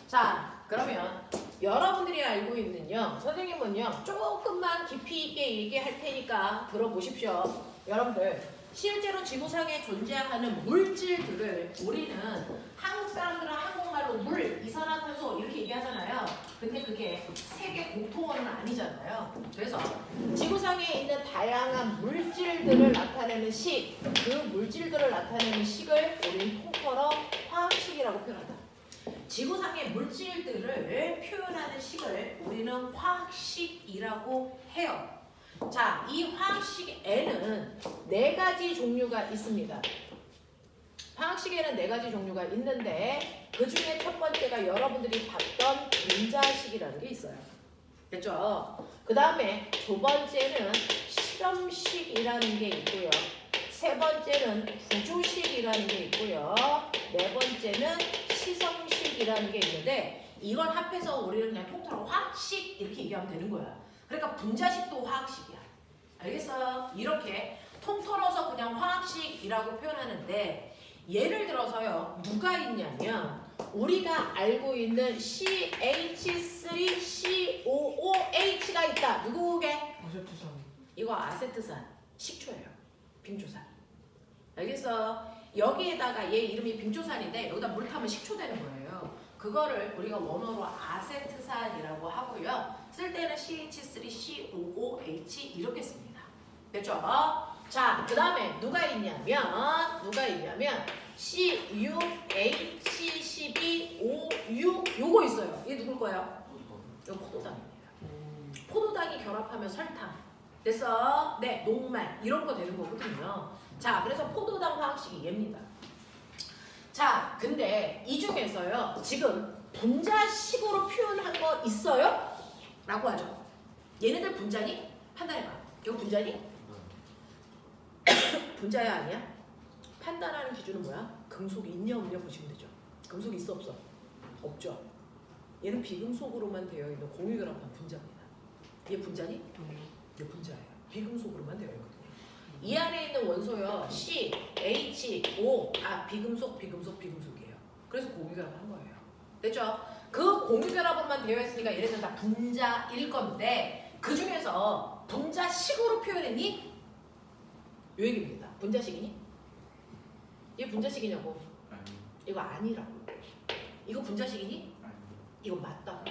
자, 그러면 여러분들이 알고 있는요, 선생님은요 조금만 깊이 있게 얘기할 테니까 들어보십시오. 여러분들, 실제로 지구상에 존재하는 물질들을 우리는 한국 사람들은 한국말로 물, 이산화탄소 이렇게 얘기하잖아요. 근데 그게 세계 공통어는 아니잖아요. 그래서 지구상에 있는 다양한 물질들을 나타내는 식, 그 물질들을 나타내는 식을 우리는 통틀어 화학식이라고 표현한다. 지구상의 물질들을 표현하는 식을 우리는 화학식이라고 해요. 자, 이 화학식에는 4가지 종류가 있습니다. 화학식에는 4가지 종류가 있는데 그 중에 첫 번째가 여러분들이 봤던 분자식이라는 게 있어요. 됐죠? 그 다음에 두 번째는 실험식이라는 게 있고요. 세 번째는 구조식이라는 게 있고요. 네 번째는 시성식이라는 게 있는데 이걸 합해서 우리는 그냥 통틀어 화학식 이렇게 얘기하면 되는 거야. 그러니까 분자식도 화학식이야. 알겠어요? 이렇게 통틀어서 그냥 화학식이라고 표현하는데 예를 들어서요. 누가 있냐면 우리가 알고 있는 CH3COOH가 있다. 누구게? 아세트산. 이거 아세트산, 식초예요. 빙초산. 알겠어? 여기에다가 얘 이름이 빙초산인데 여기다 물 타면 식초 되는 거예요. 그거를 우리가 원어로 아세트산이라고 하고요. 쓸 때는 CH3COOH 이렇게 씁니다. 됐죠? 자, 그 다음에 누가 있냐면 CuH12OU 요거 있어요. 이게 누굴 거예요? 이거 포도당입니다. 포도당이 결합하면 설탕. 됐어? 네, 녹말 이런 거 되는 거거든요. 자, 그래서 포도당 화학식이 얘입니다. 자, 근데 이 중에서요. 지금 분자식으로 표현한 거 있어요? 라고 하죠. 얘네들 분자니? 판단해봐. 이거 분자니? 분자야 아니야? 판단하는 기준은 뭐야? 금속이 있냐 없냐 보시면 되죠. 금속이 있어 없어? 없죠. 얘는 비금속으로만 되어 있는 공유결합한 분자입니다. 얘 분자니? 얘 분자예요. 비금속으로만 되어 있거든요. 이 안에 있는 원소요. C, H, O 비금속이에요. 그래서 공유결합한 거예요. 됐죠? 그 공유결합으로만 되어 있으니까 얘네들은 다 분자일 건데 그 중에서 분자식으로 표현했니? 요 얘기입니다. 분자식이니? 이게 분자식이냐고? 이거 아니라고. 이거 분자식이니? 이거 맞다.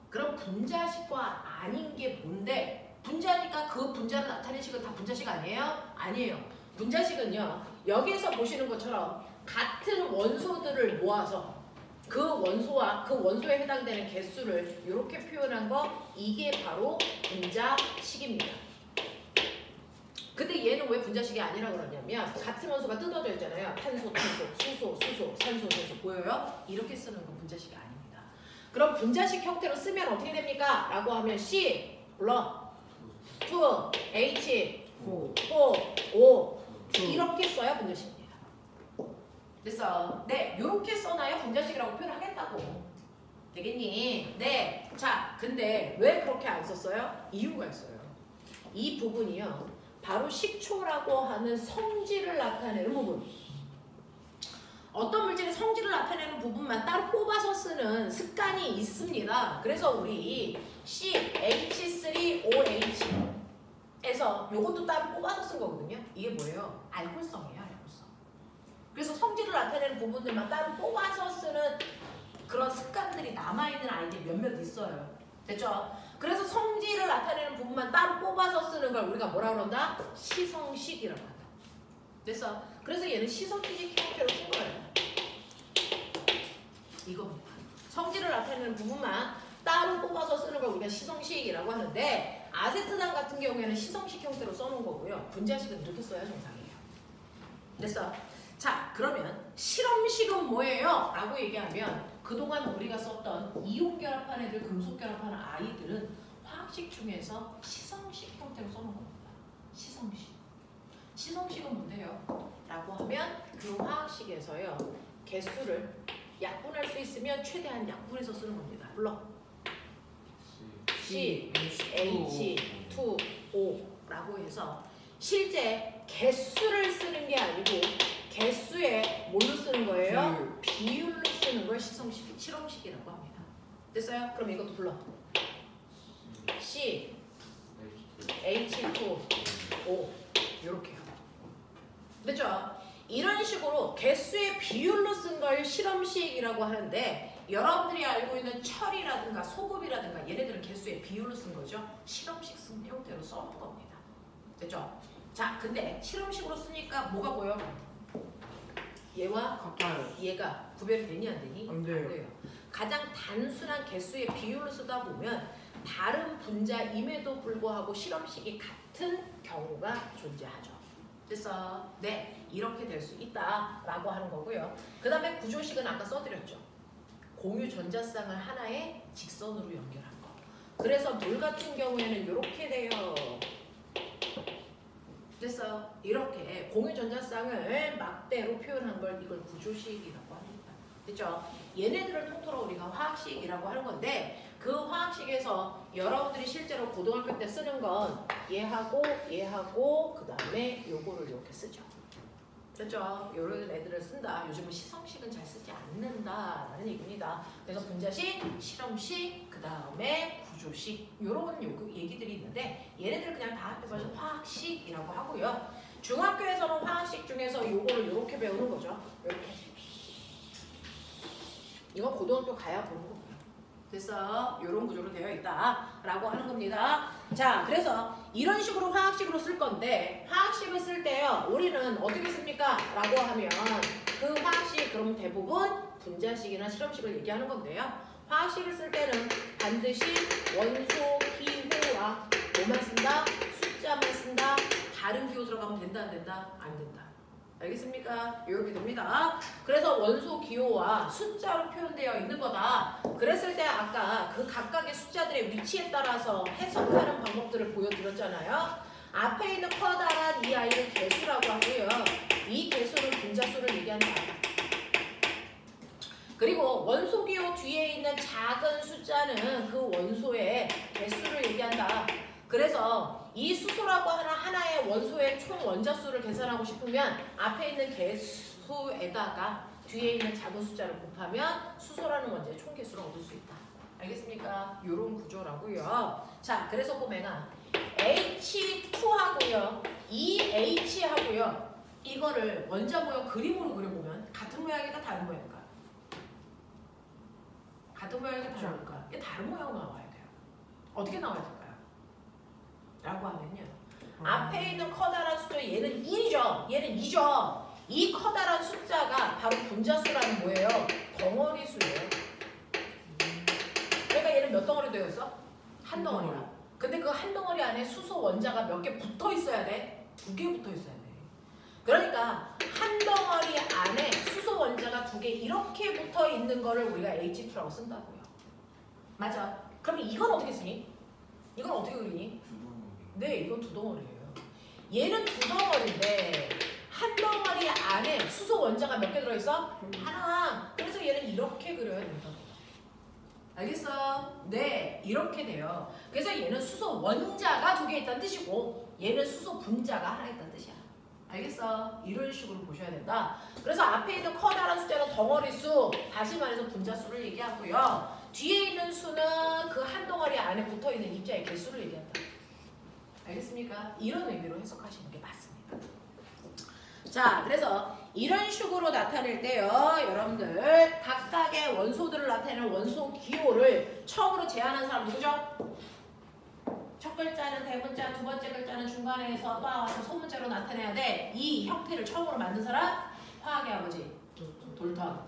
그럼 분자식과 아닌 게 뭔데? 분자니까 그 분자를 나타내는 식은 다 분자식 아니에요? 아니에요. 분자식은요. 여기에서 보시는 것처럼 같은 원소들을 모아서 그 원소와 그 원소에 해당되는 개수를 이렇게 표현한 거 이게 바로 분자식입니다. 근데 얘는 왜 분자식이 아니라고 그러냐면 같은 원소가 뜯어져 있잖아요. 탄소, 수소, 산소 보여요? 이렇게 쓰는 건 분자식이 아닙니다. 그럼 분자식 형태로 쓰면 어떻게 됩니까? 라고 하면 C 불러 2, H, 4, O 이렇게 써야 분자식입니다. 됐어? 네, 이렇게 써놔야 분자식이라고 표현하겠다고. 되겠니? 네. 자, 근데 왜 그렇게 안 썼어요? 이유가 있어요. 이 부분이요. 바로 식초라고 하는 성질을 나타내는 부분. 어떤 물질의 성질을 나타내는 부분만 따로 뽑아서 쓰는 습관이 있습니다. 그래서 우리 CH3OH에서 요것도 따로 뽑아서 쓴 거거든요. 이게 뭐예요? 알코올성이에요. 알코올성. 그래서 성질을 나타내는 부분들만 따로 뽑아서 쓰는 그런 습관들이 남아있는 아이들이 몇몇 있어요. 됐죠? 그래서 성질을 나타내는 부분만 따로 뽑아서 쓰는 걸 우리가 뭐라 그런다? 시성식이라고 한다. 됐어? 그래서 얘는 시성식 형태로 쓴 거예요. 이겁니다. 성질을 나타내는 부분만 따로 뽑아서 쓰는 걸 우리가 시성식이라고 하는데 아세트산 같은 경우에는 시성식 형태로 써놓은 거고요. 분자식은 이렇게 써야 정상이에요. 됐어? 자, 그러면 실험식은 뭐예요? 라고 얘기하면 그동안 우리가 썼던 이온 결합한 애들, 금속 결합한 아이들은 화학식 중에서 시성식 형태로 써놓은 겁니다. 시성식. 시성식은 뭔데요? 라고 하면 그 화학식에서요. 개수를 약분할 수 있으면 최대한 약분해서 쓰는 겁니다. 불러. CH2O 라고 실제 개수를 쓰는 게 아니고 개수에 뭘로 쓰는 거예요? 비율을 쓰는 실험식이라고 합니다. 됐어요? 그럼 이것도 불러. C, H2, O 이렇게요. 됐죠? 이런 식으로 개수의 비율로 쓴 걸 실험식이라고 하는데 여러분들이 알고 있는 철이라든가 소금이라든가 얘네들은 개수의 비율로 쓴 거죠. 실험식 쓴 형태로 써놓은 겁니다. 됐죠? 자, 근데 실험식으로 쓰니까 뭐가 보여? 얘와 같아요. 얘가 구별이 되니 안 되니? 안 돼요. 가장 단순한 개수의 비율로 쓰다 보면 다른 분자임에도 불구하고 실험식이 같은 경우가 존재하죠. 됐어? 네, 이렇게 될 수 있다라고 하는 거고요. 그 다음에 구조식은 아까 써드렸죠. 공유 전자쌍을 하나의 직선으로 연결한 거. 그래서 물 같은 경우에는 이렇게 돼요. 됐어? 이렇게 공유 전자쌍을 막대로 표현한 걸 이걸 구조식이라고 합니다. 됐죠? 얘네들을 통틀어 우리가 화학식이라고 하는 건데 그 화학식에서 여러분들이 실제로 고등학교 때 쓰는 건 얘하고 얘하고 그 다음에 요거를 이렇게 쓰죠. 됐죠? 요런 애들을 쓴다. 요즘은 시성식은 잘 쓰지 않는다라는 얘기입니다. 그래서 분자식, 실험식, 그 다음에 구조식 요런 얘기들이 있는데 얘네들 그냥 다 합해서 화학식이라고 하고요. 중학교에서는 화학식 중에서 요거를 요렇게 배우는 거죠. 요렇게. 이건 고등학교 가야 보는 거고요. 됐어? 요런 구조로 되어 있다라고 하는 겁니다. 자, 그래서 이런 식으로 화학식으로 쓸 건데 화학식을 쓸 때요. 우리는 어떻게 씁니까? 라고 하면 그 화학식 그럼 대부분 분자식이나 실험식을 얘기하는 건데요. 화학식을 쓸 때는 반드시 원소 기호와 뭐만 쓴다? 숫자만 쓴다. 다른 기호 들어가면 된다 안 된다? 안 된다. 알겠습니까? 이렇게 됩니다. 그래서 원소 기호와 숫자로 표현되어 있는 거다. 그랬을 때 아까 그 각각의 숫자들의 위치에 따라서 해석하는 방법들을 보여드렸잖아요. 앞에 있는 커다란 이 아이를 개수라고 하고요. 이 개수는 분자수를 얘기한다. 그리고 원소 기호 뒤에 있는 작은 숫자는 그 원소의 개수를 얘기한다. 그래서 이 수소라고 하는 하나의 원소의 총 원자수를 계산하고 싶으면 앞에 있는 개수에다가 뒤에 있는 작은 숫자를 곱하면 수소라는 원자의 총 개수를 얻을 수 있다. 알겠습니까? 이런 구조라고요. 자, 그래서 보면은 H2하고요. 이 H하고요. 이거를 원자 모형 그림으로 그려보면 같은 모양일까 다른 모양일까? 같은 모양일까 다른 모양일까? 이게 다른 모양으로 나와야 돼요. 어떻게 나와야 될까요? 라고 하면요. 앞에 있는 커다란 숫자 얘는 1이죠. 얘는 2죠. 이 커다란 숫자가 바로 분자수라는 뭐예요? 덩어리 수예요. 그러니까 얘는 몇 덩어리 되어 있어? 한 덩어리야. 근데 그 한 덩어리 안에 수소 원자가 몇 개 붙어 있어야 돼? 2개 붙어 있어야 돼. 그러니까 한 덩어리 안에 수소 원자가 2개 이렇게 붙어 있는 거를 우리가 H2라고 쓴다고요. 맞아. 그럼 이건 어떻게 쓰니? 이건 어떻게 그리니? 네, 이건 2덩어리예요. 얘는 2덩어리인데 한 덩어리 안에 수소 원자가 몇 개 들어있어? 하나. 그래서 얘는 이렇게 그려야 된다고. 알겠어? 네, 이렇게 돼요. 그래서 얘는 수소 원자가 2개 있다는 뜻이고 얘는 수소 분자가 하나 있다는 뜻이야. 알겠어? 이런 식으로 보셔야 된다. 그래서 앞에 있는 커다란 숫자는 덩어리 수, 다시 말해서 분자수를 얘기하고요. 뒤에 있는 수는 그 한 덩어리 안에 붙어있는 입자의 개수를 얘기한다. 알겠습니까? 이런 의미로 해석하시는 게 맞습니다. 자, 그래서 이런 식으로 나타낼 때요. 여러분들 각각의 원소들을 나타내는 원소 기호를 처음으로 제안한 사람 누구죠? 첫 글자는 대문자, 두 번째 글자는 중간에서 와서 소문자로 나타내야 돼. 이 형태를 처음으로 만든 사람? 화학의 아버지 돌턴.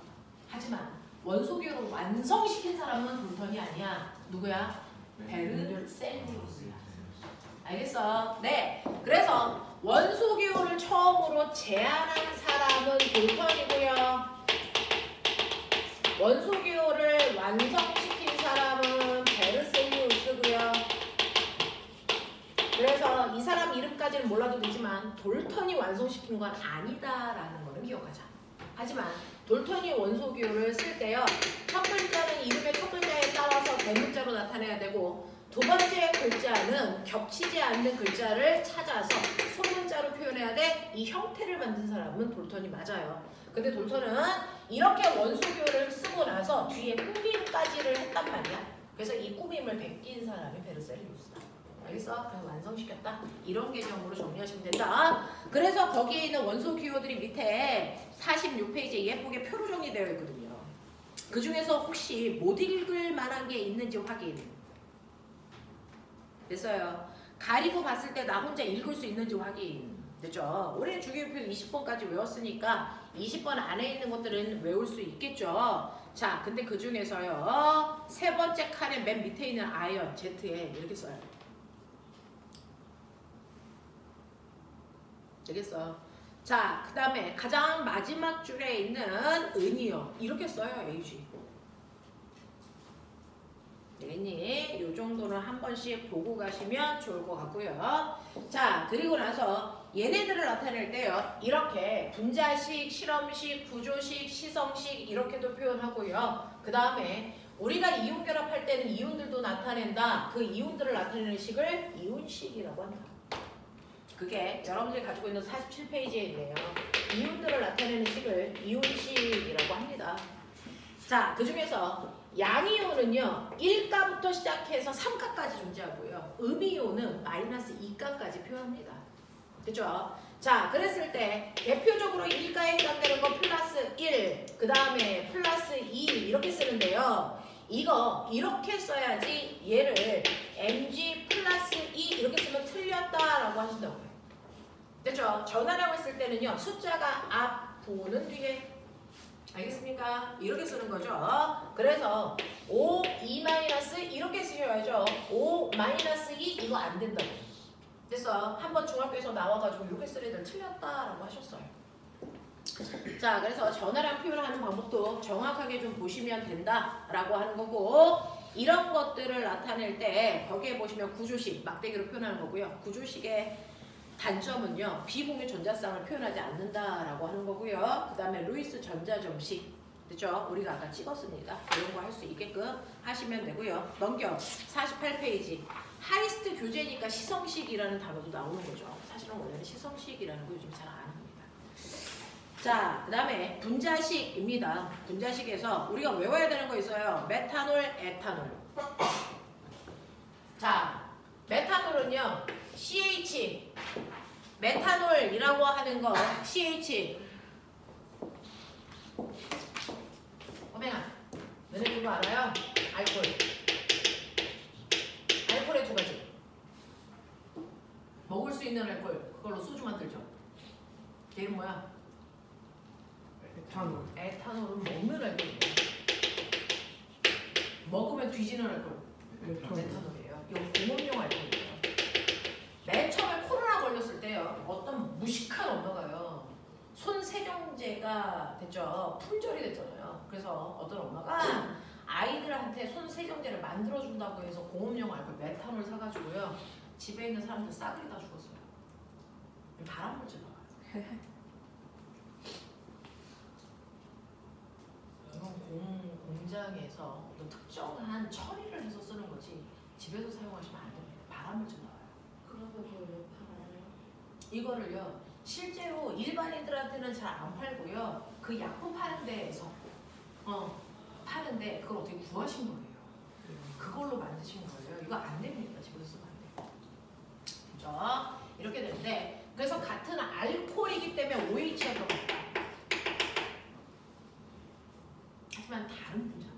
하지만 원소 기호를 완성시킨 사람은 돌턴이 아니야. 누구야? 베르셀리우스야. 알겠어? 네. 그래서 원소 기호를 처음으로 제안한 사람은 돌턴이고요. 원소 기호를 완성시킨 사람은 베르셀리우스고요. 그래서 이 사람 이름까지는 몰라도 되지만 돌턴이 완성시킨 건 아니다라는 거는 기억하자. 하지만 돌턴이 원소 기호를 쓸 때요. 첫 글자는 이름의 첫 글자에 따라서 대문자로 나타내야 되고 두 번째 글자는 겹치지 않는 글자를 찾아서 소문자로 표현해야 돼. 이 형태를 만든 사람은 돌턴이 맞아요. 근데 돌턴은 이렇게 원소교를 쓰고 나서 뒤에 꾸밈까지를 했단 말이야. 그래서 이 꾸밈을 베낀 사람이 베르셀리우스다. 알겠어? 그냥 완성시켰다. 이런 개념으로 정리하시면 된다. 그래서 거기에 있는 원소 기호들이 밑에 46페이지에 예쁘게 표로 정리되어 있거든요. 그 중에서 혹시 못 읽을 만한 게 있는지 확인. 됐어요. 가리고 봤을 때 나 혼자 읽을 수 있는지 확인. 됐죠? 올해 주기율표 20번까지 외웠으니까 20번 안에 있는 것들은 외울 수 있겠죠? 자, 근데 그 중에서요. 세 번째 칸에 맨 밑에 있는 아이언, Z에 이렇게 써요. 되겠어요? 자, 그 다음에 가장 마지막 줄에 있는 은이요. 이렇게 써요, AG. 되겠니? 요 정도는 한 번씩 보고 가시면 좋을 것 같고요. 자, 그리고 나서 얘네들을 나타낼 때요. 이렇게 분자식, 실험식, 구조식, 시성식 이렇게도 표현하고요. 그 다음에 우리가 이온 결합할 때는 이온들도 나타낸다. 그 이온들을 나타내는 식을 이온식이라고 한다. 그게 여러분들이 가지고 있는 47페이지에 있네요. 이온들을 나타내는 식을 이온식이라고 합니다. 자, 그 중에서 양이온은요 1가부터 시작해서 3가까지 존재하고요. 음이온은 마이너스 2가까지 표현합니다. 그죠? 자, 그랬을 때 대표적으로 1가에 해당되는 건 플러스 1, 그 다음에 플러스 2 이렇게 쓰는데요. 이거 이렇게 써야지 얘를 mg 플러스 2 이렇게 쓰면 틀렸다라고 하신다고요. 됐죠? 전화라고 했을 때는요. 숫자가 앞, 부호는 뒤에. 알겠습니까? 이렇게 쓰는 거죠. 그래서 5, 2 마이너스 이렇게 쓰셔야죠. 5 마이너스 2 이거 안 된다고. 됐어. 한번 중학교에서 나와가지고 이렇게 쓸 애들 틀렸다라고 하셨어요. 자, 그래서 전화랑 표현을 하는 방법도 정확하게 좀 보시면 된다라고 하는 거고, 이런 것들을 나타낼 때 거기에 보시면 구조식, 막대기로 표현하는 거고요. 구조식의 단점은요, 비공유 전자쌍을 표현하지 않는다라고 하는 거고요. 그 다음에 루이스 전자점식, 그죠? 우리가 아까 찍었습니다. 이런 거 할 수 있게끔 하시면 되고요. 넘겨 48페이지. 하이스트 교재니까 시성식이라는 단어도 나오는 거죠. 사실은 원래는 시성식이라는 거 요즘 잘 안 합니다. 자, 그 다음에 분자식입니다. 분자식에서 우리가 외워야 되는 거 있어요. 메탄올, 에탄올. 자, 메탄올은요, CH, 메탄올이라고 하는 거, CH. 어맹아, 너네 이거 알아요? 알코올. 알코올의 두 가지. 먹을 수 있는 알코올, 그걸로 소주 만들죠. 걔 이름 뭐야? 에탄올. 에탄올은 먹는 알코올이에요. 먹으면 뒤지는 알코올. 에탄올이에요. 이거 공업용 알코올이에요. 맨 처음에 코로나 걸렸을 때요. 어떤 무식한 엄마가요. 손 세정제가 됐죠. 품절이 됐잖아요. 그래서 어떤 엄마가 아이들한테 손 세정제를 만들어준다고 해서 공업용 알코올 메탄올 사가지고요. 집에 있는 사람들 싸그리 다 죽었어요. 발암물질 나와요. 이건 공장에서 어떤 특정한 처리를 해서 쓰는 거지 집에서 사용하시면 안 됩니다. 발암물질 나와요. 그러면 그걸 왜 팔아요? 이거를요 실제로 일반인들한테는 잘 안 팔고요 그 약품 파는 데에서 파는데 그걸 어떻게 구하신 거예요. 그걸로 만드신 거예요. 이거 안 됩니다. 집에서 쓰면 안 돼요. 그죠? 이렇게 되는데 그래서 같은 알코올이기 때문에 OH가 들어갔다. 하지만 다른 분자다.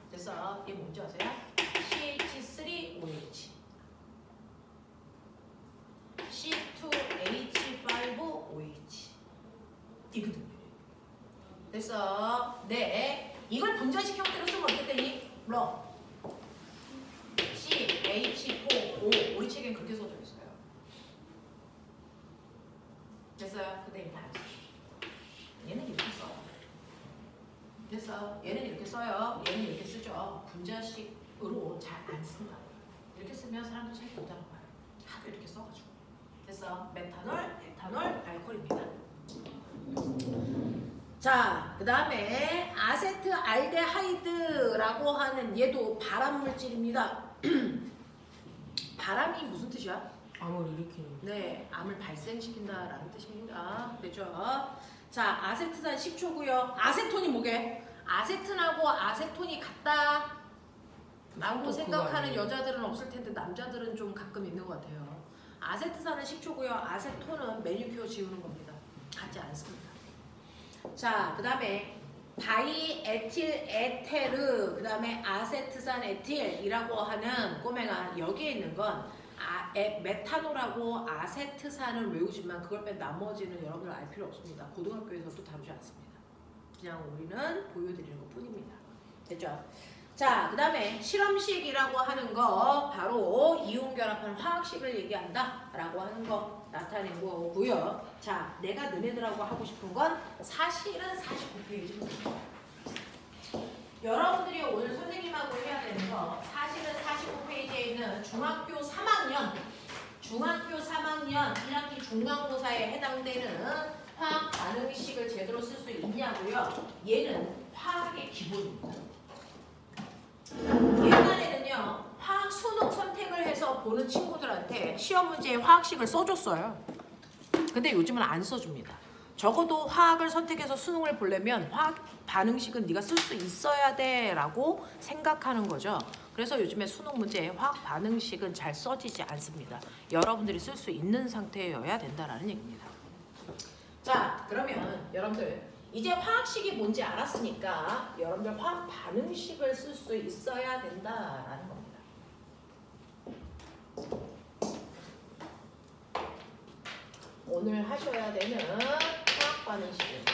그래서 이게 뭔지 아세요? CH3OH C2H5OH 이거든요. 됐어. 네. 이걸 분자식 형태로 쓰면 어떻게 되니? 러 CH4O 우리 책엔 그렇게 써져 있어요. 됐어요? 근데 이거 안 써. 얘는 이렇게 써. 됐어. 얘는 이렇게 써요. 얘는 이렇게 쓰죠. 분자식으로 잘 안 쓴다고요. 이렇게 쓰면 사람들 잘 못하는 거예요. 하도 이렇게 써가지고. 됐어. 메탄올, 에탄올, 알코올입니다. 자, 그 다음에 아세트알데하이드라고 하는 얘도 발암물질입니다. 바람이 무슨 뜻이야? 암을 일으키는. 네, 암을 발생시킨다라는 뜻입니다. 그렇죠? 자, 아세트산 10초고요. 아세톤이 뭐게? 아세톤하고 아세톤이 같다 라고 생각하는 여자들은 없을 텐데 남자들은 좀 가끔 있는 것 같아요. 아세트산은 10초고요. 아세톤은 매니큐어 지우는 겁니다. 같지 않습니다. 자, 그 다음에 다이에틸 에테르, 그 다음에 아세트산 에틸이라고 하는 꼬맹아, 여기에 있는 건 메탄올하고 아세트산을 외우지만 그걸 뺀 나머지는 여러분들 알 필요 없습니다. 고등학교에서도 다루지 않습니다. 그냥 우리는 보여드리는 것 뿐입니다. 됐죠? 자, 그 다음에 실험식이라고 하는 거 바로 이온결합한 화학식을 얘기한다 라고 하는 거 나타낸 거고요. 자, 내가 너네들하고 하고 싶은 건 사실은 49페이지입니다. 여러분들이 오늘 선생님하고 해야 되는 거 사실은 49페이지에 있는 중학교 3학년 1학기 중간고사에 해당되는 화학 반응식을 제대로 쓸 수 있냐고요. 얘는 화학의 기본입니다. 옛날에는요, 화학 수능 선택을 해서 보는 친구들한테 시험 문제에 화학식을 써줬어요. 근데 요즘은 안 써줍니다. 적어도 화학을 선택해서 수능을 보려면 화학 반응식은 네가 쓸 수 있어야 돼 라고 생각하는 거죠. 그래서 요즘에 수능 문제에 화학 반응식은 잘 써지지 않습니다. 여러분들이 쓸 수 있는 상태여야 된다는 얘기입니다. 자, 그러면 여러분들 이제 화학식이 뭔지 알았으니까 여러분들 화학 반응식을 쓸 수 있어야 된다라는 겁니다. 오늘 하셔야 되는 화학 반응식입니다.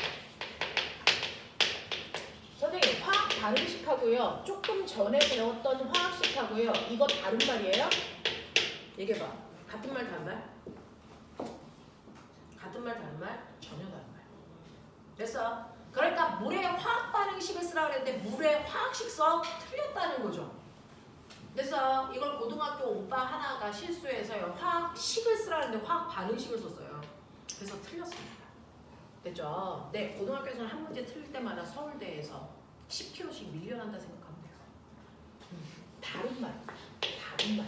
선생님, 화학 반응식하고요, 조금 전에 배웠던 화학식하고요, 이거 다른 말이에요? 얘기해봐. 같은 말, 다른 말? 같은 말, 다른 말? 전혀 다른 말. 됐어? 그러니까 물에 화학 반응식을 쓰라고 그랬는데 물에 화학식 써? 틀렸다는 거죠. 그래서 이걸 고등학교 오빠 하나가 실수해서요, 화학식을 쓰라고 했는데 화학 반응식을 썼어요. 그래서 틀렸습니다. 됐죠? 네, 고등학교에서는 한 문제 틀릴 때마다 서울대에서 10kg씩 밀려난다 생각하면 돼요. 다른 말, 다른 말.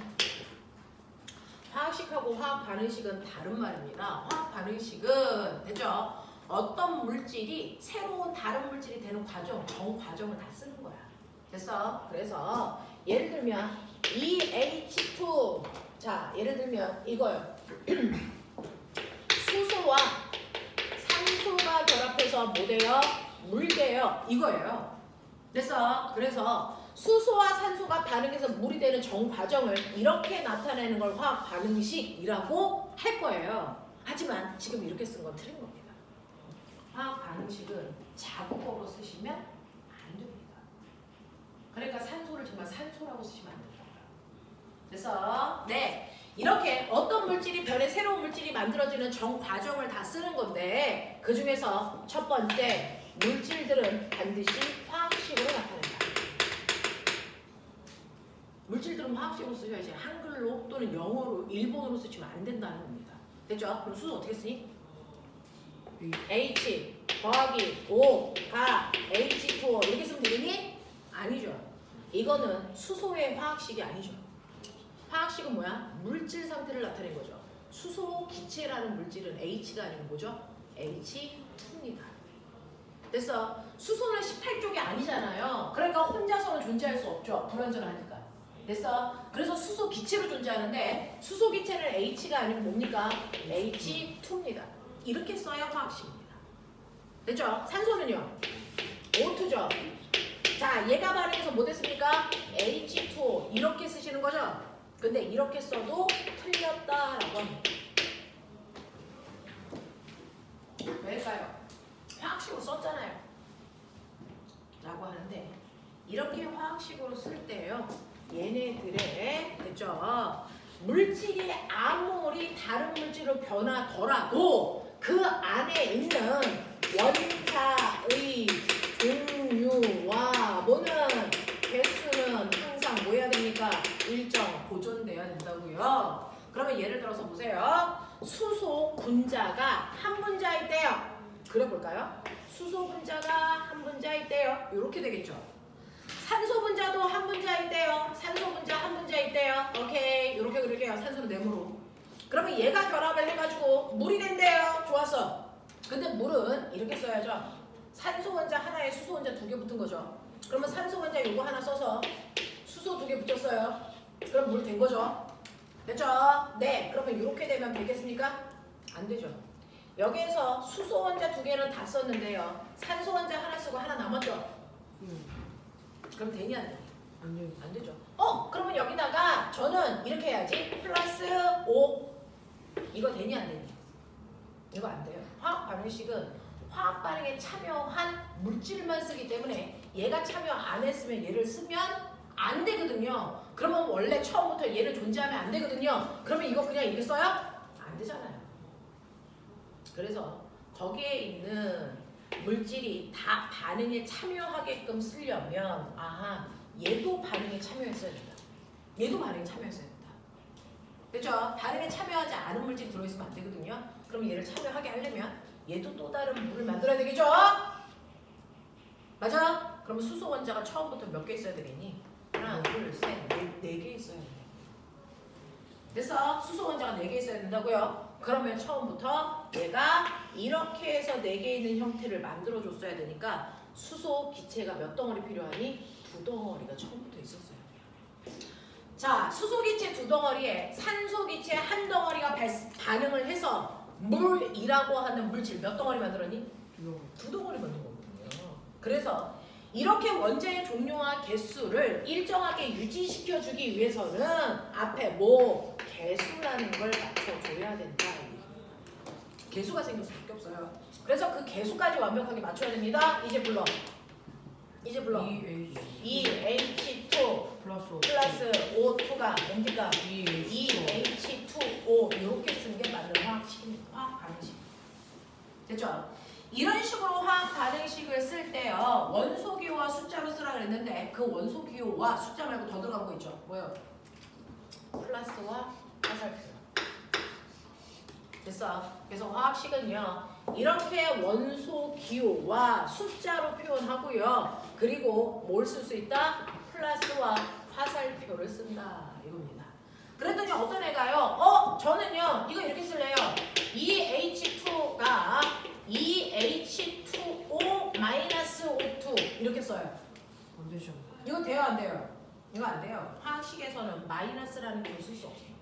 화학식하고 화학 반응식은 다른 말입니다. 화학 반응식은, 됐죠? 어떤 물질이 새로운 다른 물질이 되는 과정, 과정을 다 쓰는 거야. 됐어? 그래서 예를 들면 EH2, 자, 예를 들면 이거요. 수소와 산소가 결합해서 뭐 돼요? 물 돼요. 이거예요. 됐어? 그래서 수소와 산소가 반응해서 물이 되는 정 과정을 이렇게 나타내는 걸 화학 반응식이라고 할 거예요. 하지만 지금 이렇게 쓴 건 틀린 겁니다. 화학 반응식은 자국어로 쓰시면 안 됩니다. 그러니까 산소를 정말 산소라고 쓰시면 안 된다고요. 그래서 네, 이렇게 어떤 물질이 변해 새로운 물질이 만들어지는 정 과정을 다 쓰는 건데 그 중에서 첫 번째, 물질들은 반드시 화학식으로 나타낸다. 물질들은 화학식으로 쓰셔야지 한글로 또는 영어로, 일본어로 쓰시면 안 된다는 겁니다. 됐죠? 그럼 수소 어떻게 쓰니? H 더하기 O 가 H2O 이렇게 쓰면 되겠니? 아니죠. 이거는 수소의 화학식이 아니죠. 화학식은 뭐야? 물질 상태를 나타낸 거죠. 수소 기체라는 물질은 H가 아니고 뭐죠? H2입니다. 됐어? 수소는 18쪽이 아니잖아요. 그러니까 혼자서는 존재할 수 없죠. 불완전하니까. 됐어? 그래서 수소 기체로 존재하는데 수소 기체는 H가 아니고 뭡니까? H2입니다. 이렇게 써야 화학식입니다. 됐죠? 산소는요? O2죠? 자, 얘가 반응해서 뭐 됐습니까? H2O 이렇게 쓰시는 거죠? 근데 이렇게 써도 틀렸다라고 합니다. 왜일까요? 화학식으로 썼잖아요. 라고 하는데 이렇게 화학식으로 쓸 때요, 얘네들의, 됐죠? 물질이 아무리 다른 물질로 변하더라도 그 안에 있는 원자의 종류와 뭐는 개수는 항상 뭐 해야 됩니까? 일정 보존돼야 된다고요. 그러면 예를 들어서 보세요. 수소 분자가 한 분자 있대요. 그래 볼까요? 수소 분자가 한 분자 있대요. 이렇게 되겠죠. 산소 분자도 한 분자 있대요. 산소 분자 한 분자 있대요. 오케이, 이렇게 그릴게요. 산소는 네모로. 그러면 얘가 결합을 해가지고 물이 된대요. 좋았어. 근데 물은 이렇게 써야죠. 산소 원자 하나에 수소 원자 2개 붙은 거죠. 그러면 산소 원자 요거 하나 써서 수소 2개 붙였어요. 그럼 물 된 거죠. 됐죠? 네. 그러면 이렇게 되면 되겠습니까? 안 되죠. 여기에서 수소 원자 2개는 다 썼는데요. 산소 원자 하나 쓰고 하나 남았죠? 그럼 되냐 안 되냐? 안 되죠. 그러면 여기다가 저는 이렇게 해야지. 플러스 5. 이거 되냐 안 되냐? 이거 안 돼요. 화학 반응식은 화학 반응에 참여한 물질만 쓰기 때문에 얘가 참여 안 했으면 얘를 쓰면 안 되거든요. 그러면 원래 처음부터 얘는 존재하면 안 되거든요. 그러면 이거 그냥 이렇게 써요? 안 되잖아요. 그래서 거기에 있는 물질이 다 반응에 참여하게끔 쓰려면 얘도 반응에 참여했어야 된다. 얘도 반응에 참여했어야 된다. 그렇죠? 반응에 참여하지 않은 물질이 들어있으면 안 되거든요. 그럼 얘를 참여하게 하려면 얘도 또 다른 물을 만들어야 되겠죠? 맞아? 그럼 수소 원자가 처음부터 몇 개 있어야 되겠니? 하나, 둘, 셋, 네 개 있어야 돼. 됐어? 수소 원자가 4개 있어야 된다고요? 그러면 처음부터 얘가 이렇게 해서 4개 있는 형태를 만들어줬어야 되니까 수소 기체가 몇 덩어리 필요하니? 2덩어리가 처음부터 있었어요. 자, 수소 기체 2덩어리에 산소 기체 1덩어리가 반응을 해서 물이라고 하는 물질 몇 덩어리 만들었니? 2덩어리 만든 거거든요. 그래서 이렇게 원자의 종류와 개수를 일정하게 유지시켜주기 위해서는 앞에 뭐 개수라는 걸 맞춰줘야 된다. 개수가 생길 수밖에 없어요. 그래서 그 개수까지 완벽하게 맞춰야 됩니다. 이제 불러. EH2 플러스 O2가 뭡니까? EH2O 이렇게 쓰는 게 맞는 화학식입니다. 화학 반응식. 됐죠? 이런 식으로 화학 반응식을 쓸 때요. 원소 기호와 숫자로 쓰라 그랬는데 그 원소 기호와 숫자 말고 더 들어간 거 있죠? 뭐요? 플러스와 화살표. 됐어. 그래서 화학식은요. 이렇게 원소 기호와 숫자로 표현하고요. 그리고 뭘 쓸 수 있다? 플러스와 화살표를 쓴다. 이겁니다. 그랬더니 어떤 애가요? 저는요. 이거 이렇게 쓸래요. EH2가 EH2O-O2 이렇게 써요. 안 되죠. 이거 돼요 안 돼요? 이거 안 돼요. 화학식에서는 마이너스라는 기호 쓸 수 없습니다.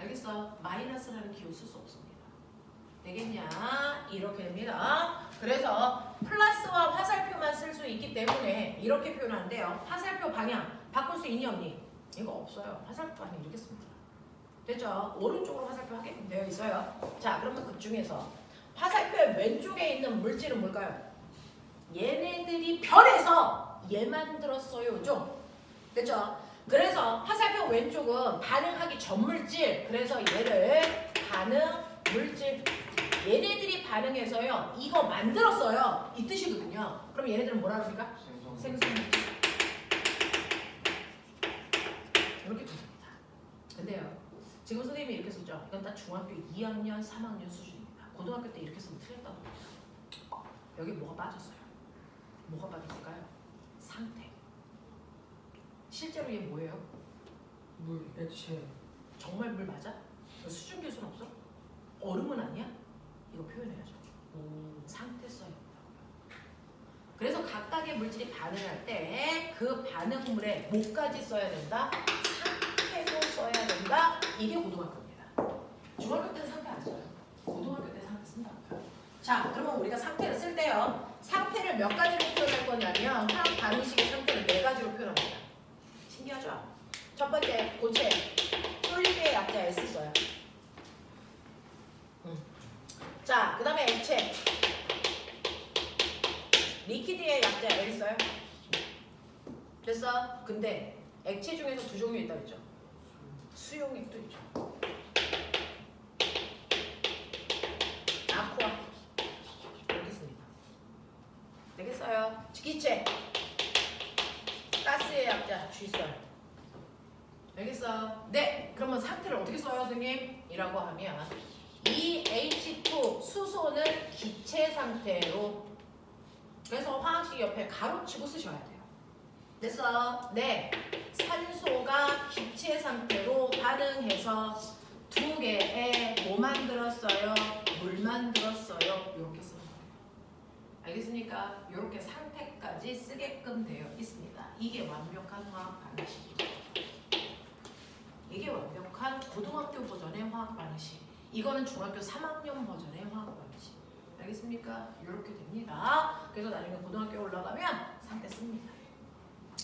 알겠어? 마이너스라는 기호 쓸 수 없습니다. 되겠냐? 이렇게 됩니다. 그래서 플러스와 화살표만 쓸 수 있기 때문에 이렇게 표현하는데요. 화살표 방향 바꿀 수 있니 없니? 이거 없어요. 화살표 방향 이렇게 씁니다. 됐죠? 오른쪽으로 화살표 하게끔 되어 있어요. 자, 그러면 그 중에서 화살표의 왼쪽에 있는 물질은 뭘까요? 얘네들이 변해서 얘 만들었어요. 좀. 됐죠? 그래서 화살표 왼쪽은 반응하기 전 물질. 그래서 얘를 반응 물질. 얘네들이 반응해서요. 이거 만들었어요. 이 뜻이거든요. 그럼 얘네들은 뭐라 그럽니까? 생성 물질. 이렇게 됩니다. 근데요. 지금 선생님이 이렇게 쓰죠. 이건 다 중학교 2학년, 3학년 수준입니다. 고등학교 때 이렇게 쓰면 틀렸다고 합니다. 여기 뭐가 빠졌어요? 뭐가 빠졌을까요? 상태. 실제로 얘 뭐예요? 물, 액체. 정말 물 맞아? 수증 기수는 없어? 얼음은 아니야? 이거 표현해야죠. 상태 써야 된다고요. 그래서 각각의 물질이 반응할 때 그 반응물에 뭐까지 써야 된다? 상태도 써야 된다. 이게 고등학교입니다. 중학교 때는 상태 안 써요. 고등학교 때 상태 쓴다고요. 자, 그러면 우리가 상태를 쓸 때요. 상태를 몇 가지로 표현할 거냐면 화학 반응식의 상태를 4가지로 표현합니다. 신기하죠? 첫 번째, 고체. 솔리드의 약자 S 써요. 자, 그 다음에 액체. 리퀴드의 약자 L 써요. 됐어? 근데 액체 중에서 2종류 있다고 했죠? 수용액도 있죠. 아쿠아. 이렇게 씁니다. 되겠어요? 기체. 가스의 약자 G 써요. 알겠어? 네. 그러면 상태를 어떻게 써요, 선생님? 이라고 하면 EH2 수소는 기체 상태로. 그래서 화학식 옆에 가로치고 쓰셔야 돼요. 됐어? 네. 산소가 기체 상태로 반응해서 두 개에 뭐 만들었어요? 물 만들었어요. 이렇게 쓰는 거예요. 알겠습니까? 이렇게 상태까지 쓰게끔 되어 있습니다. 이게 완벽한 화학 반응식이죠. 이게 완벽한 고등학교 버전의 화학 반응식. 이거는 중학교 3학년 버전의 화학 반응식. 알겠습니까? 이렇게 됩니다. 그래서 나중에 고등학교 올라가면 상태 씁니다.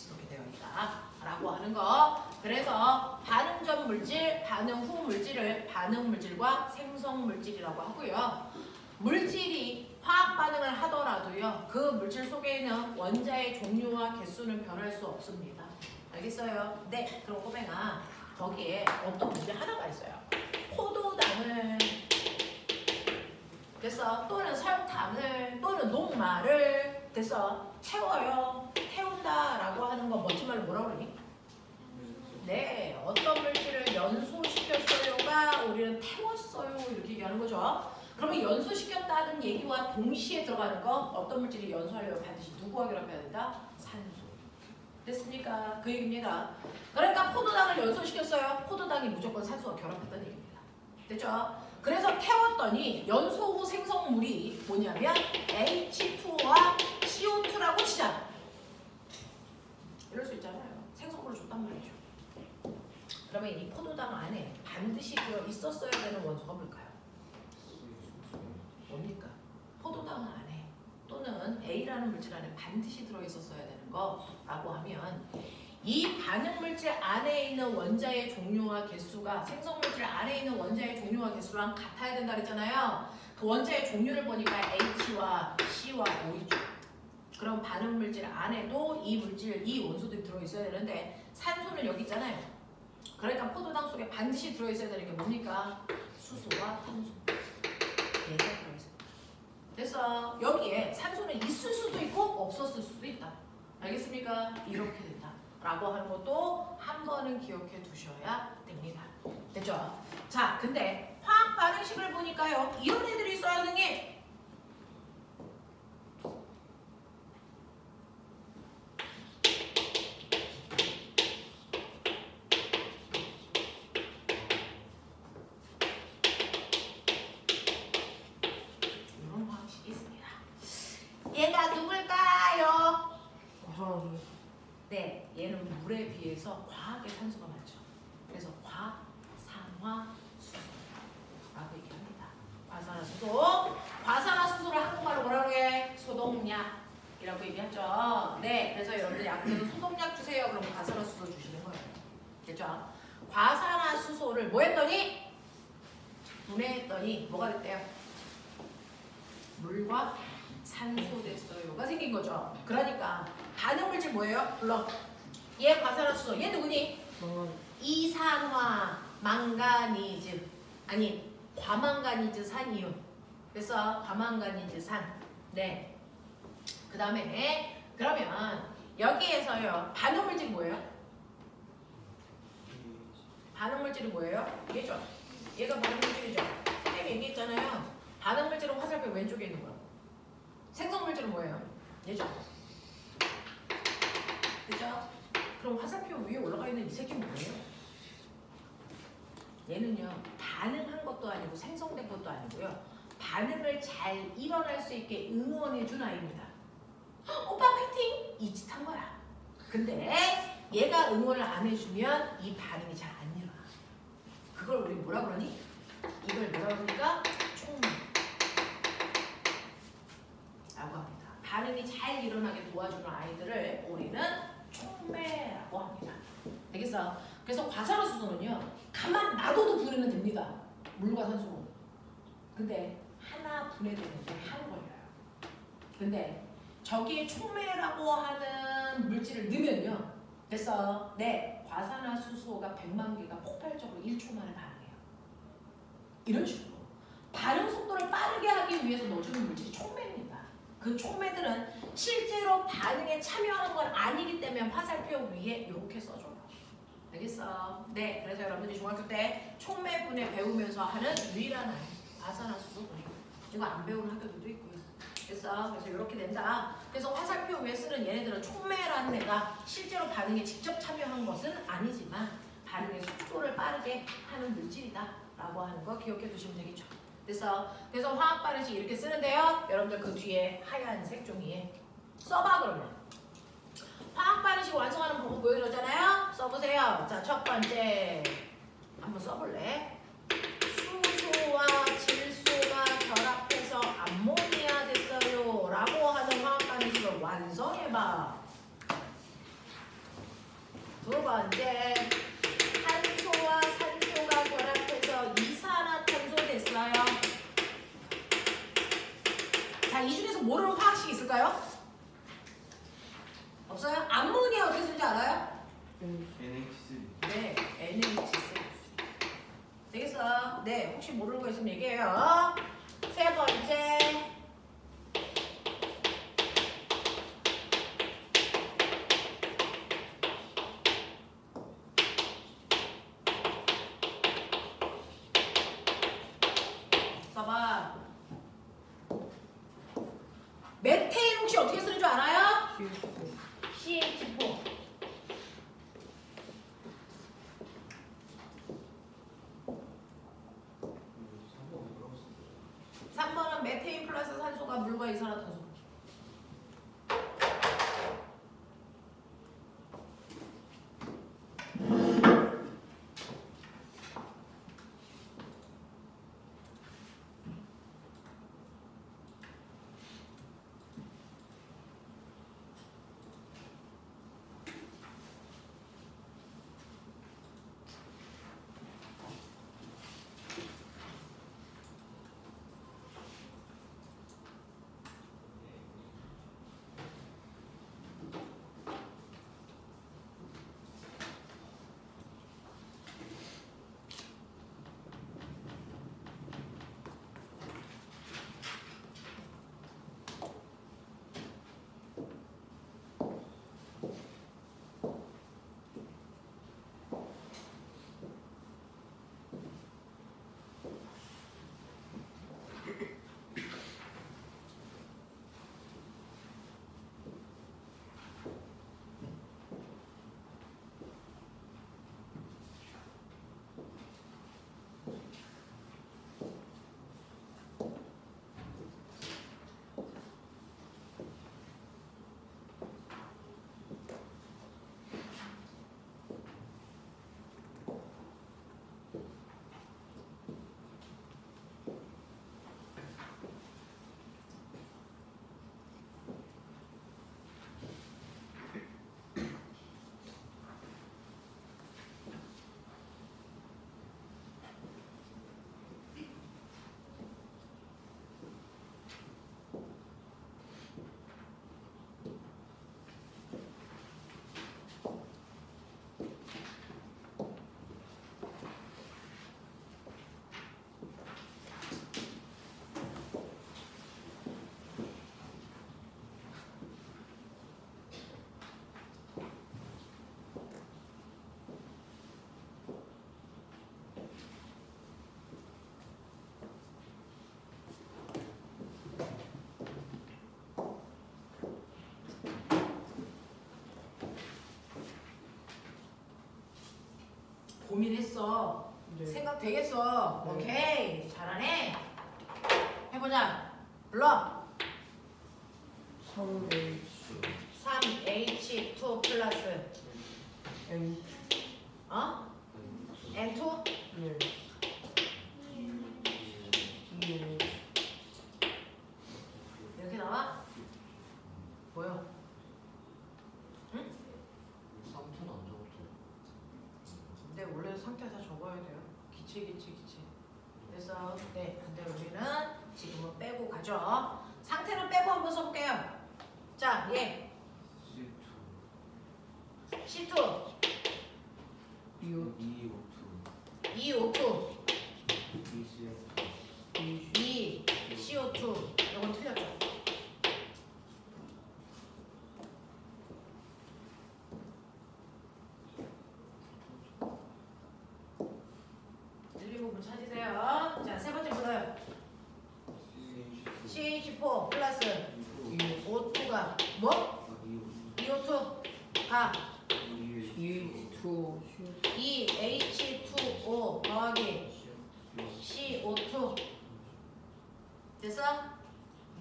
이렇게 되어 있다 라고 하는 거. 그래서 반응 전 물질, 반응 후 물질을 반응 물질과 생성 물질이라고 하고요. 물질이 화학 반응을 하더라도요, 그 물질 속에 있는 원자의 종류와 개수는 변할 수 없습니다. 알겠어요? 네. 그럼 꼬맹아, 거기에 어떤 문제 하나가 있어요. 포도당을 됐어, 또는 설탕을 또는 녹말을 됐어, 태워요. 태운다라고 하는 거 멋진 말로 뭐라고 그러니? 네, 어떤 물질을 연소시켰어요가 우리는 태웠어요 이렇게 얘기하는 거죠. 그러면 연소시켰다는 얘기와 동시에 들어가는 거, 어떤 물질이 연소하려면 반드시 누구와 결합해야 된다? 산소. 됐습니까? 그 얘기입니다. 그러니까 포도당을 연소시켰어요. 포도당이 무조건 산소와 결합했다는 얘기입니다. 됐죠? 그래서 태웠더니 연소 후 생성물이 뭐냐면 H2와 CO2라고 치자. 이럴 수 있잖아요. 생성물을 줬단 말이죠. 그러면 이 포도당 안에 반드시 들어 있었어야 되는 원소가 뭘까요? 뭡니까? 포도당 안에 또는 A라는 물질 안에 반드시 들어 있었어야 되는 거라고 하면, 이 반응 물질 안에 있는 원자의 종류와 개수가 생성 물질 안에 있는 원자의 종류와 개수랑 같아야 된다 그랬잖아요. 그 원자의 종류를 보니까 H와 C와 O이죠. 그럼 반응 물질 안에도 이 물질, 이 원소들이 들어 있어야 되는데 산소는 여기 있잖아요. 그러니까 포도당 속에 반드시 들어 있어야 되는 게 뭡니까? 수소와 탄소. 얘가 들어 있어요. 그래서 여기에 산소는 있을 수도 있고 없었을 수도 있다. 알겠습니까? 이렇게 된다 라고 하는 것도 한 번은 기억해 두셔야 됩니다. 됐죠? 자, 근데 화학 반응식을 보니까요, 이런 애들이 있어요, 선생님. 이런 방식이 있습니다. 얘가 누굴까요? 과산화수. 네, 얘는 물에 비해서 과하게 산소가 많죠. 그래서 과산화수소라고 얘기합니다. 과산화수소. 과산화수소를 한국말로 뭐라고 해? 소독약이라고 얘기하죠. 네, 그래서 여러분들 약국에서 소독약 주세요. 그럼 과산화수소 주시는 거예요. 됐죠? 과산화수소를 뭐 했더니? 분해했더니 뭐가 됐대요? 물과 산소 됐어요가 생긴 거죠. 그러니까 반응 물질 뭐예요? 불러. 얘 과산화수소. 얘 누구니? 이산화 망가니즈. 아니, 과망가니즈산이요. 그래서 과망가니즈산. 네. 그 다음에 그러면 여기에서요, 반응 물질이 뭐예요? 반응 물질이 뭐예요? 얘죠. 얘가 반응 물질이죠. 쌤 얘기했잖아요. 반응 물질은 화살표 왼쪽에 있는 거야. 생성 물질은 뭐예요? 얘죠. 그죠? 그럼 화살표 위에 올라가 있는 이 새끼는 뭐예요? 얘는요, 반응한 것도 아니고 생성된 것도 아니고요, 반응을 잘 일어날 수 있게 응원해준 아이입니다. 오빠 화이팅! 이 짓 한 거야. 근데 얘가 응원을 안 해주면 이 반응이 잘 안 일어나. 그걸 우리 뭐라 그러니? 이걸 뭐라 그러니까? 촉매 라고 합니다. 반응이 잘 일어나게 도와주는 아이들을 우리는 촉매라고 합니다. 알겠어? 그래서 과산화수소는요, 가만 놔둬도 분해는 됩니다. 물과 산소로. 근데 하나 분해되는데 하루 걸려요. 근데 저기에 촉매라고 하는 물질을 넣으면요, 됐어? 네, 과산화수소가 100만 개가 폭발적으로 1초 만에 반응해요. 이런 식으로 반응 속도를 빠르게 하기 위해서 넣어주는 물질이 촉매입니다. 그 촉매들은 실제로 반응에 참여하는 건 아니기 때문에 화살표 위에 이렇게 써줘요. 알겠어? 네, 그래서 여러분들이 중학교 때 촉매 분해 배우면서 하는 유일한 아이, 과산화수소 분해. 이거 안 배우는 학교들도 있고요. 그래서 이렇게 된다. 그래서 화살표 위에 쓰는 얘네들은 촉매라는 애가 실제로 반응에 직접 참여한 것은 아니지만 반응의 속도를 빠르게 하는 물질이다 라고 하는 거 기억해 두시면 되겠죠. 그래서 화학 반응식 이렇게 쓰는데요. 여러분들 그 뒤에 하얀색 종이에 써봐 그러면. 화학 반응식 완성하는 방법 보여줬잖아요. 써보세요. 자, 첫 번째 한번 써볼래? 수소와 질소가 결합해서 암모니아 됐어요 라고 하는 화학 반응식을 완성해봐. 두 번째, 탄소와 산소가 결합해서 이산화탄소 됐어요. 자, 이 중에서 모르는 화학식이 있을까요? 없어요? 암모니아 어떻게 쓰는지 알아요? NH3. 네, NH3. 되겠어? 네, 혹시 모르는 거 있으면 얘기해요. 세 번째. 써봐. 메테인 혹시 어떻게 쓰는 줄 알아요? CH4. 3번은 메테인 플러스 산소가 물과 이산화탄소. 고민했어. 네. 생각 되겠어. 네. 오케이. 잘하네. 해보자. 불러. 3H 3H2 플러스 M N2 네. E 이렇게 나와? 보여? 응? 상태는 안 적었죠. 근데 원래 상태 다 적어야 돼요. 기체. 그래서 네, 근데 우리는 지금은 빼고 가죠. 상태는 빼고 한번 써볼게요. 자, 얘 C2 E E2 ECF 2 CO2 이건 틀렸죠. 틀린 부분 찾으세요. 자, 세 번째 불러요. CH4 플러스 O2가 뭐? EO2가 E2 EH2O 더하기 됐어?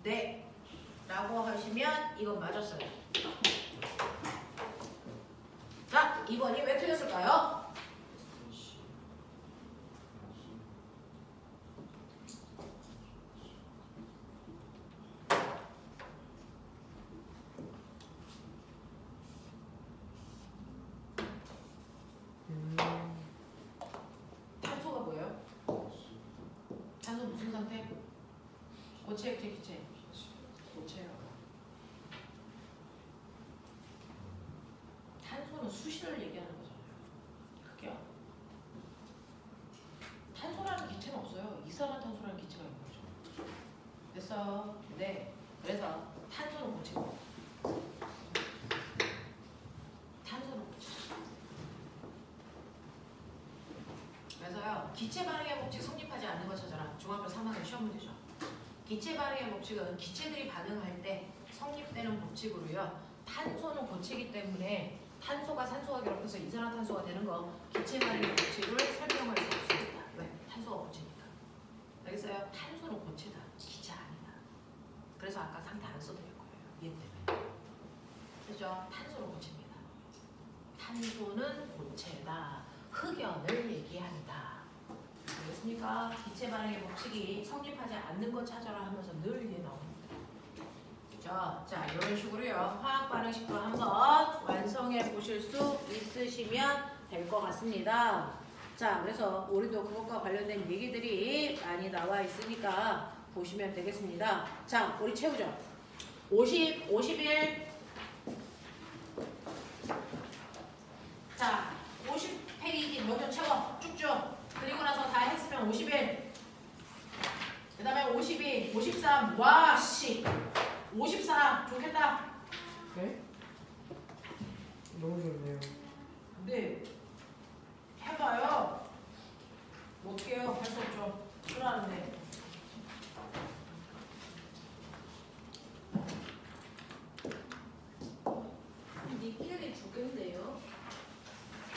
네. 라고 하시면 이건 맞았어요. 자, 2번이 왜 틀렸을까요? 탄소가 뭐예요? 탄소 무슨 상태? 고체, 액체, 기체? 고체요. 탄소는 수시를 얘기하는 거잖아요. 그게요. 탄소라는 기체는 없어요. 이산화탄소라는 기체가 있는 거죠. 됐어? 네. 그래서 탄소는 고체고 탄소는 고체. 그래서요. 기체 반응의 법칙 성립하지 않는 거 찾아라. 중학교 3학년 시험 문제죠. 기체 반응의 법칙은 기체들이 반응할 때 성립되는 법칙으로요. 탄소는 고체이기 때문에 탄소가 산소와 결합해서 이산화탄소가 되는 거 기체 반응의 법칙을 설명할 수 없습니다. 왜? 탄소가 고체니까. 알겠어요? 탄소는 고체다. 기체 아니다. 그래서 아까 상태 안 써도 될 거예요. 얘 때문에. 그죠? 탄소는 고체입니다. 탄소는 고체다. 흑연을 얘기한다. 알겠습니까? 기체 반응의 법칙이 성립하지 않는 것 찾아라 하면서 늘 이게 나옵니다. 자, 이런 식으로요. 화학 반응식도 한번 완성해 보실 수 있으시면 될 것 같습니다. 자, 그래서 우리도 그것과 관련된 얘기들이 많이 나와 있으니까 보시면 되겠습니다. 자, 우리 채우죠. 50, 51. 자, 50페이지 먼저 채워. 쭉쭉. 그리고 나서 다 했으면 51. 그 다음에 52, 53. 와, 씨. 54. 좋겠다. 네? 너무 좋네요. 네. 해봐요. 어떻게 해요? 할 수 없죠. 싫어하는데. 니켈이 두 개인데요.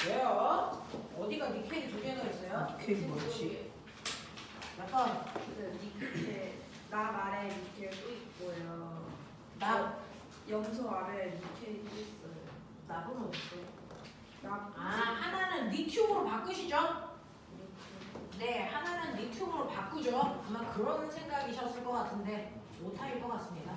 왜요? 어디가 니켈이 두 개가 있어요? 니켈이 뭐지? 약간 니켈 납 아래 니켈 또 있고요. 납, 염소 아래 니켈이 또 있어요. 납은 어딨어요? 납 아, 하나는 리튬으로 바꾸시죠? 네, 하나는 리튬으로 바꾸죠. 아마 그런 생각이셨을 것 같은데 오타일 것 같습니다.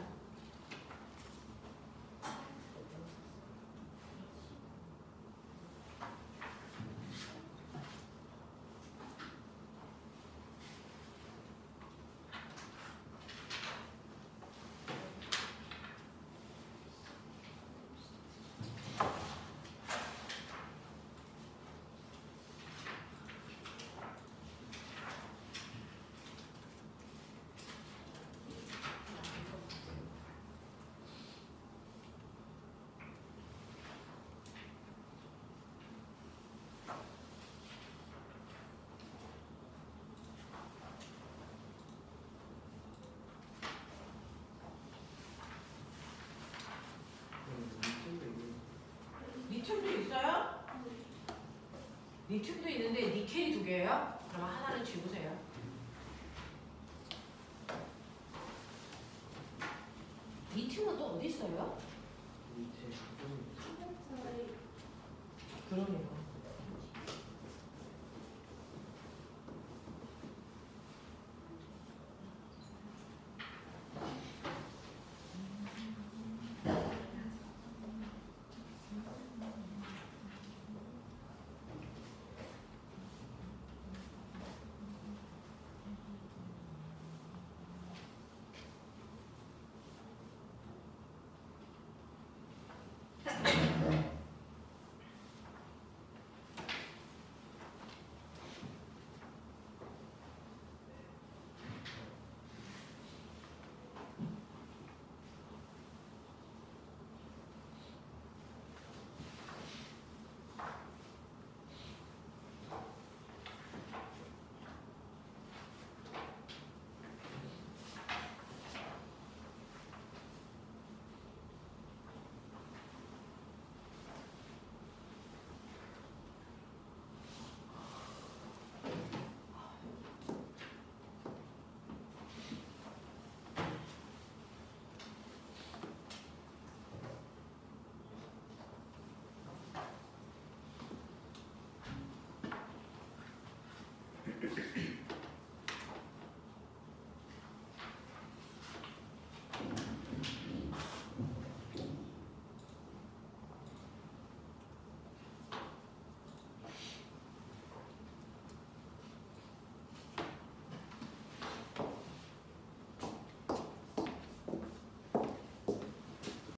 리튬도 있어요? 리튬도 있는데 니켈이 두 개예요? 그러면 하나는 지우세요. 리튬은 또 어디 있어요? 밑에 차이 그러네요.